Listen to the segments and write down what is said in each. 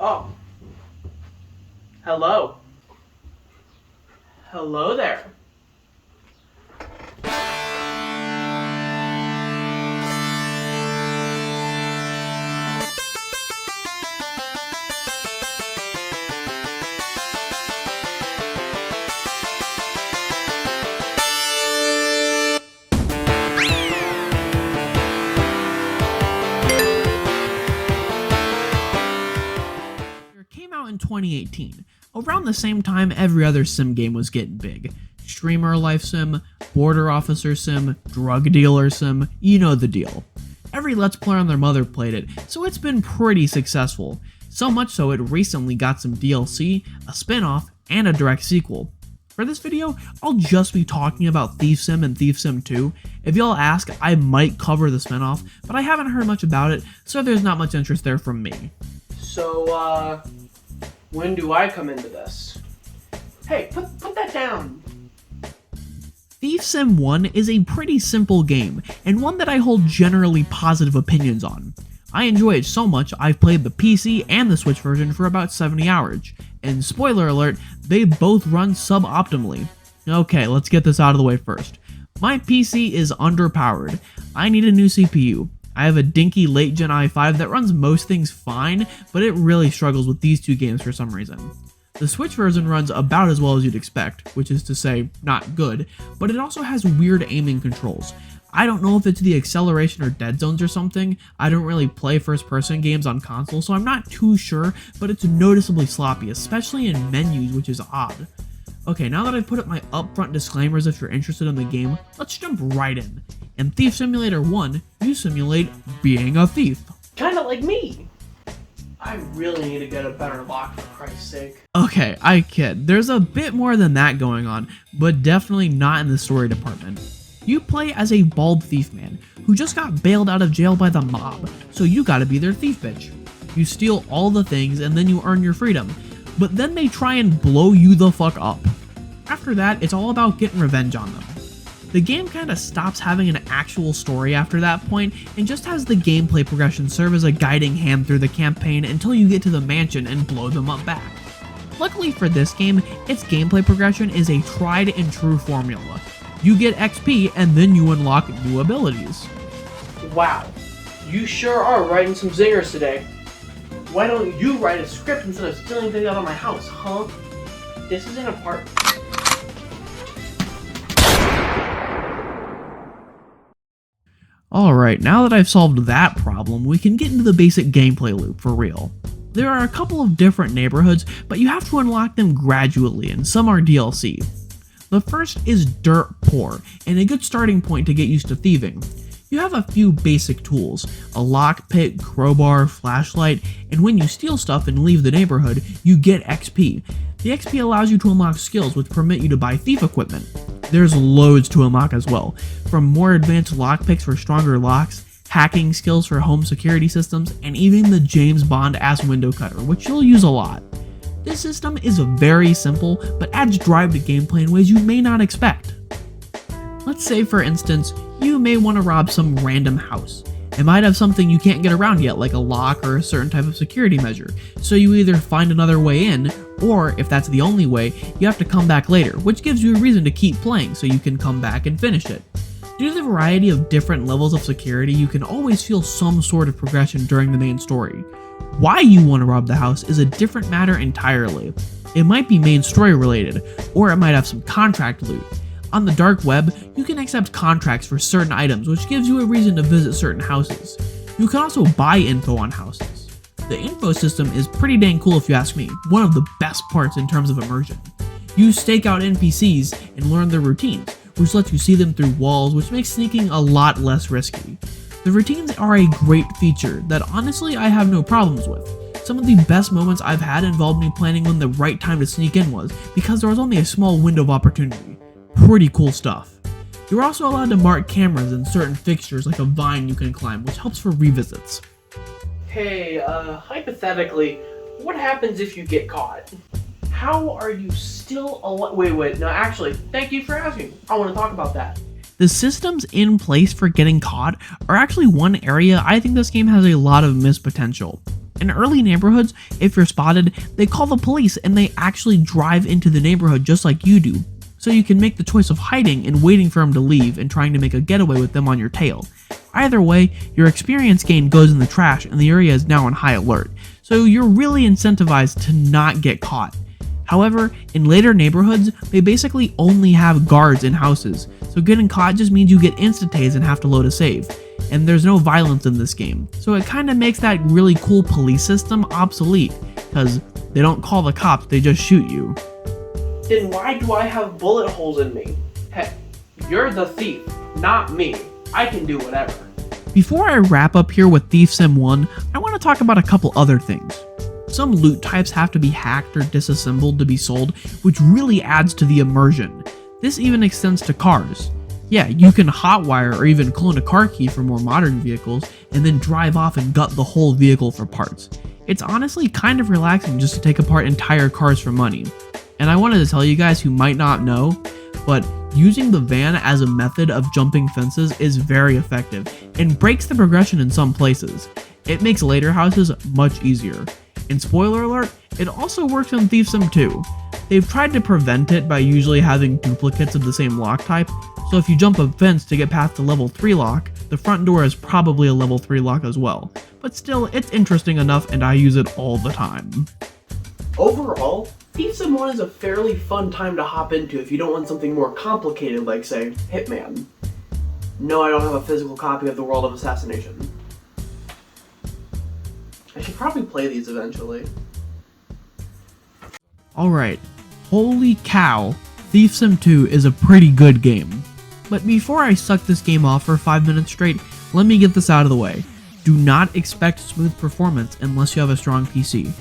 Oh, hello. Hello there. Came out in 2018, around the same time every other sim game was getting big. Streamer life sim, border officer sim, drug dealer sim, you know the deal. Every Let's Player and their mother played it, so it's been pretty successful. So much so it recently got some DLC, a spin-off, and a direct sequel. For this video, I'll just be talking about Thief Sim and Thief Sim 2. If y'all ask, I might cover the spin-off, but I haven't heard much about it, so there's not much interest there from me. So, when do I come into this? Hey, put that down. Thief Sim 1 is a pretty simple game, and one that I hold generally positive opinions on. I enjoy it so much I've played the PC and the Switch version for about 70 hours, and spoiler alert, they both run suboptimally. Okay, let's get this out of the way first. My PC is underpowered. I need a new CPU. I have a dinky late gen i5 that runs most things fine, but it really struggles with these two games for some reason. The Switch version runs about as well as you'd expect, which is to say, not good, but it also has weird aiming controls. I don't know if it's the acceleration or dead zones or something. I don't really play first person games on console, so I'm not too sure, but it's noticeably sloppy, especially in menus, which is odd. Okay, now that I've put up my upfront disclaimers if you're interested in the game, let's jump right in. In Thief Simulator 1, you simulate being a thief. Kinda like me. I really need to get a better lock for Christ's sake. Okay, I kid. There's a bit more than that going on, but definitely not in the story department. You play as a bald thief man who just got bailed out of jail by the mob, so you gotta be their thief bitch. You steal all the things and then you earn your freedom, but then they try and blow you the fuck up. After that, it's all about getting revenge on them. The game kinda stops having an actual story after that point and just has the gameplay progression serve as a guiding hand through the campaign until you get to the mansion and blow them up back. Luckily for this game, its gameplay progression is a tried and true formula. You get XP and then you unlock new abilities. Wow, you sure are writing some zingers today. Why don't you write a script instead of stealing things out of my house, huh? This isn't a part... Alright, now that I've solved that problem, we can get into the basic gameplay loop for real. There are a couple of different neighborhoods, but you have to unlock them gradually, and some are DLC. The first is dirt poor, and a good starting point to get used to thieving. You have a few basic tools, a lockpick, crowbar, flashlight, and when you steal stuff and leave the neighborhood, you get XP. The XP allows you to unlock skills which permit you to buy thief equipment. There's loads to unlock as well, from more advanced lockpicks for stronger locks, hacking skills for home security systems, and even the James Bond-ass window cutter, which you'll use a lot. This system is very simple, but adds drive to gameplay in ways you may not expect. Let's say, for instance, you may want to rob some random house. It might have something you can't get around yet, like a lock or a certain type of security measure, so you either find another way in, or if that's the only way, you have to come back later, which gives you a reason to keep playing so you can come back and finish it. Due to the variety of different levels of security, you can always feel some sort of progression during the main story. Why you want to rob the house is a different matter entirely. It might be main story related, or it might have some contract loot. On the dark web, you can accept contracts for certain items, which gives you a reason to visit certain houses. You can also buy info on houses. The info system is pretty dang cool if you ask me, one of the best parts in terms of immersion. You stake out NPCs and learn their routines, which lets you see them through walls, which makes sneaking a lot less risky. The routines are a great feature that honestly I have no problems with. Some of the best moments I've had involved me planning when the right time to sneak in was, because there was only a small window of opportunity. Pretty cool stuff. You're also allowed to mark cameras and certain fixtures like a vine you can climb, which helps for revisits. Hey, hypothetically, what happens if you get caught? How are you still alive? Wait, no, actually, thank you for asking. I want to talk about that. The systems in place for getting caught are actually one area I think this game has a lot of missed potential. In early neighborhoods, if you're spotted, they call the police and they actually drive into the neighborhood just like you do. So you can make the choice of hiding and waiting for them to leave and trying to make a getaway with them on your tail. Either way, your experience gain goes in the trash and the area is now on high alert, so you're really incentivized to not get caught. However, in later neighborhoods, they basically only have guards in houses, so getting caught just means you get insta-tased and have to load a save. And there's no violence in this game, so it kinda makes that really cool police system obsolete, cause they don't call the cops, they just shoot you. Then why do I have bullet holes in me? Heck, you're the thief, not me. I can do whatever. Before I wrap up here with Thief Sim 1, I want to talk about a couple other things. Some loot types have to be hacked or disassembled to be sold, which really adds to the immersion. This even extends to cars. Yeah, you can hotwire or even clone a car key for more modern vehicles, and then drive off and gut the whole vehicle for parts. It's honestly kind of relaxing just to take apart entire cars for money. And I wanted to tell you guys who might not know, but using the van as a method of jumping fences is very effective, and breaks the progression in some places. It makes later houses much easier. And spoiler alert, it also works in Thief Sim 2. They've tried to prevent it by usually having duplicates of the same lock type, so if you jump a fence to get past the level 3 lock, the front door is probably a level 3 lock as well. But still, it's interesting enough and I use it all the time. Overall, Thief Sim 1 is a fairly fun time to hop into if you don't want something more complicated like, say, Hitman. No, I don't have a physical copy of The World of Assassination. I should probably play these eventually. Alright, holy cow, Thief Sim 2 is a pretty good game. But before I suck this game off for 5 minutes straight, let me get this out of the way. Do not expect smooth performance unless you have a strong PC.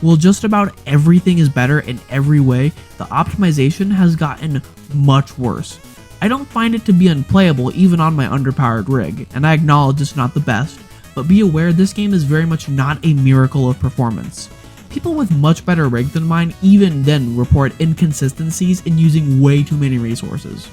While just about everything is better in every way, the optimization has gotten much worse. I don't find it to be unplayable even on my underpowered rig, and I acknowledge it's not the best, but be aware this game is very much not a miracle of performance. People with much better rigs than mine even then report inconsistencies in using way too many resources.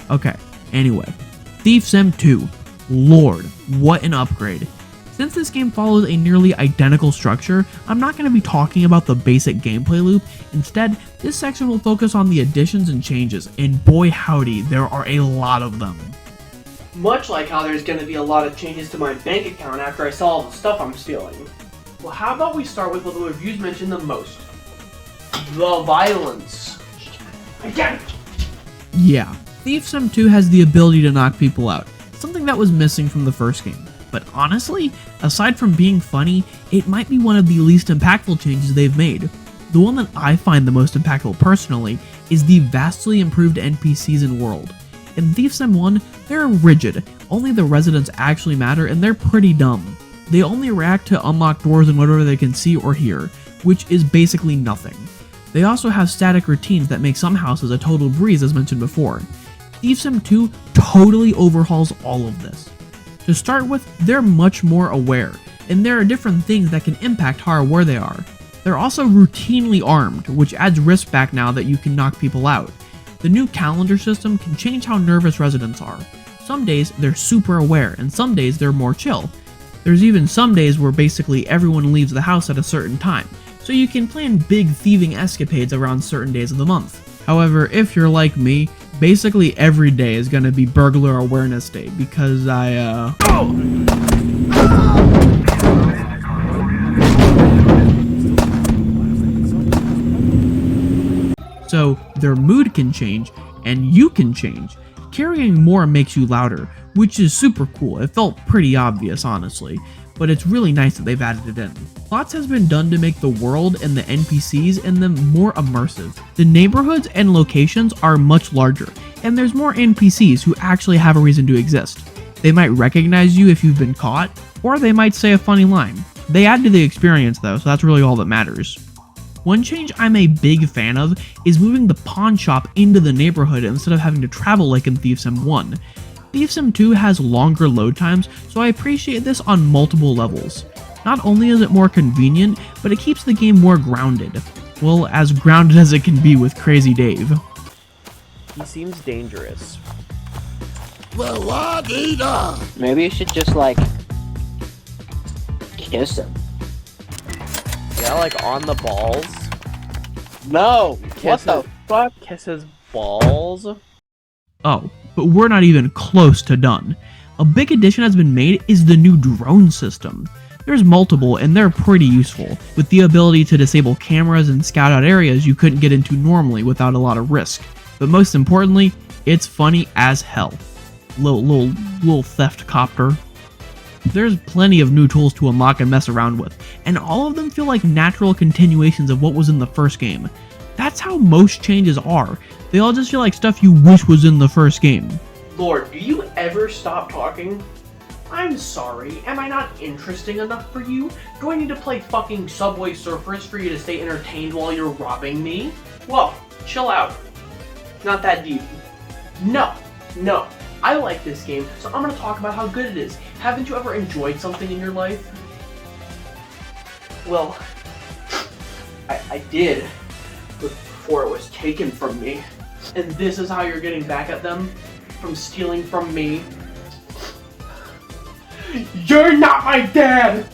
Okay, anyway, Thief Sim 2. Lord, what an upgrade. Since this game follows a nearly identical structure, I'm not going to be talking about the basic gameplay loop. Instead, this section will focus on the additions and changes, and boy howdy, there are a lot of them. Much like how there's going to be a lot of changes to my bank account after I sell all the stuff I'm stealing. Well, how about we start with what the reviews mentioned the most? The violence. Again! Yeah, Thief Sim 2 has the ability to knock people out, something that was missing from the first game. But honestly, aside from being funny, it might be one of the least impactful changes they've made. The one that I find the most impactful personally is the vastly improved NPCs in world. In Thief Sim 1, they're rigid, only the residents actually matter and they're pretty dumb. They only react to unlocked doors and whatever they can see or hear, which is basically nothing. They also have static routines that make some houses a total breeze as mentioned before. Thief Sim 2 totally overhauls all of this. To start with, they're much more aware, and there are different things that can impact how aware they are. They're also routinely armed, which adds risk back now that you can knock people out. The new calendar system can change how nervous residents are. Some days they're super aware, and some days they're more chill. There's even some days where basically everyone leaves the house at a certain time, so you can plan big thieving escapades around certain days of the month. However, if you're like me, basically every day is gonna be Burglar Awareness Day because So their mood can change, and you can change. Carrying more makes you louder, which is super cool. It felt pretty obvious, honestly, but it's really nice that they've added it in. Lots has been done to make the world and the NPCs in them more immersive. The neighborhoods and locations are much larger, and there's more NPCs who actually have a reason to exist. They might recognize you if you've been caught, or they might say a funny line. They add to the experience though, so that's really all that matters. One change I'm a big fan of is moving the pawn shop into the neighborhood instead of having to travel like in Thief Sim 1. Thief Sim 2 has longer load times, so I appreciate this on multiple levels. Not only is it more convenient, but it keeps the game more grounded. Well, as grounded as it can be with Crazy Dave. He seems dangerous. Maybe you should just, like, kiss him. that like on the balls? No! What the fuck? Kisses balls? Oh, but we're not even close to done. A big addition has been made is the new drone system. There's multiple and they're pretty useful, with the ability to disable cameras and scout out areas you couldn't get into normally without a lot of risk. But most importantly, it's funny as hell. Little theft copter. There's plenty of new tools to unlock and mess around with, and all of them feel like natural continuations of what was in the first game. That's how most changes are. They all just feel like stuff you wish was in the first game. Lord, do you ever stop talking? I'm sorry, am I not interesting enough for you? Do I need to play fucking Subway Surfers for you to stay entertained while you're robbing me? Whoa, chill out. Not that deep. No. I like this game, so I'm gonna talk about how good it is. Haven't you ever enjoyed something in your life? Well, I did, before it was taken from me. And this is how you're getting back at them? From stealing from me? You're not my dad!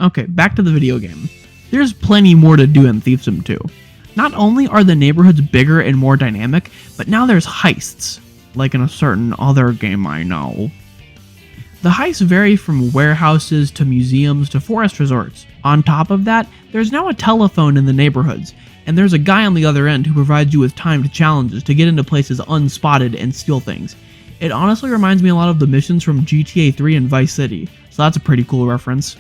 Okay, back to the video game. There's plenty more to do in Thief Sim 2. Not only are the neighborhoods bigger and more dynamic, but now there's heists, like in a certain other game I know. The heists vary from warehouses to museums to forest resorts. On top of that, there's now a telephone in the neighborhoods, and there's a guy on the other end who provides you with timed challenges to get into places unspotted and steal things. It honestly reminds me a lot of the missions from GTA 3 and Vice City, so that's a pretty cool reference.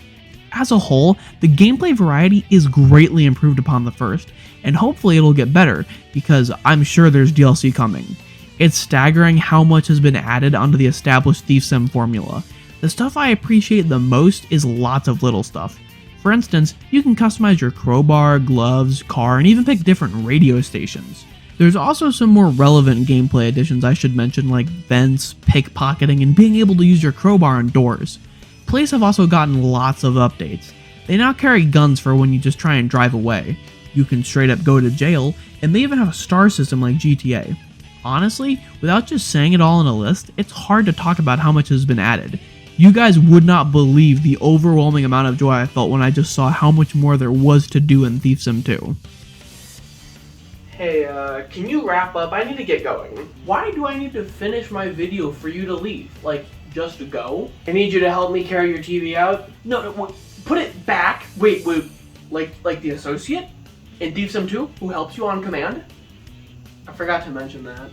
As a whole, the gameplay variety is greatly improved upon the first, and hopefully it'll get better, because I'm sure there's DLC coming. It's staggering how much has been added onto the established Thief Sim formula. The stuff I appreciate the most is lots of little stuff. For instance, you can customize your crowbar, gloves, car, and even pick different radio stations. There's also some more relevant gameplay additions I should mention, like vents, pickpocketing, and being able to use your crowbar on doors. Police have also gotten lots of updates. They now carry guns for when you just try and drive away. You can straight up go to jail, and they even have a star system like GTA. Honestly, without just saying it all in a list, it's hard to talk about how much has been added. You guys would not believe the overwhelming amount of joy I felt when I just saw how much more there was to do in Thief Sim 2. Hey, can you wrap up? I need to get going. Why do I need to finish my video for you to leave? Like, just to go? I need you to help me carry your TV out? No, put it back. Wait, like the associate? In Thief Sim 2, who helps you on command? I forgot to mention that.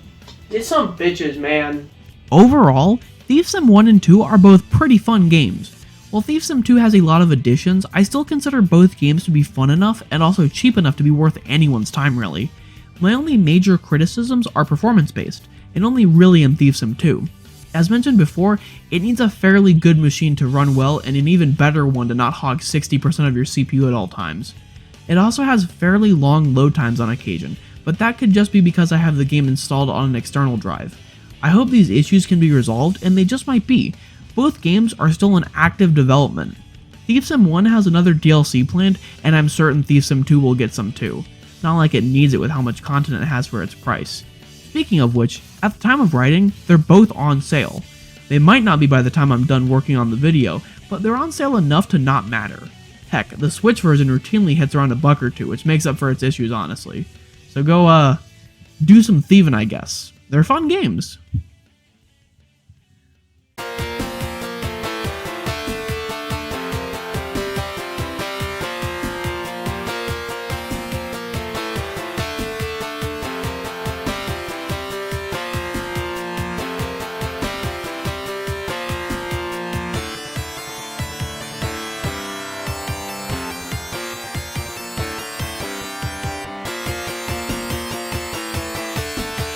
It's some bitches, man. Overall, Thief Sim 1 and 2 are both pretty fun games. While Thief Sim 2 has a lot of additions, I still consider both games to be fun enough and also cheap enough to be worth anyone's time really. My only major criticisms are performance-based, and only really in Thief Sim 2. As mentioned before, it needs a fairly good machine to run well and an even better one to not hog 60% of your CPU at all times. It also has fairly long load times on occasion, but that could just be because I have the game installed on an external drive. I hope these issues can be resolved, and they just might be. Both games are still in active development. Thief Sim 1 has another DLC planned, and I'm certain Thief Sim 2 will get some too. Not like it needs it with how much content it has for its price. Speaking of which, at the time of writing, they're both on sale. They might not be by the time I'm done working on the video, but they're on sale enough to not matter. Heck, the Switch version routinely hits around $1 or $2, which makes up for its issues honestly. So go, do some thieving I guess. They're fun games.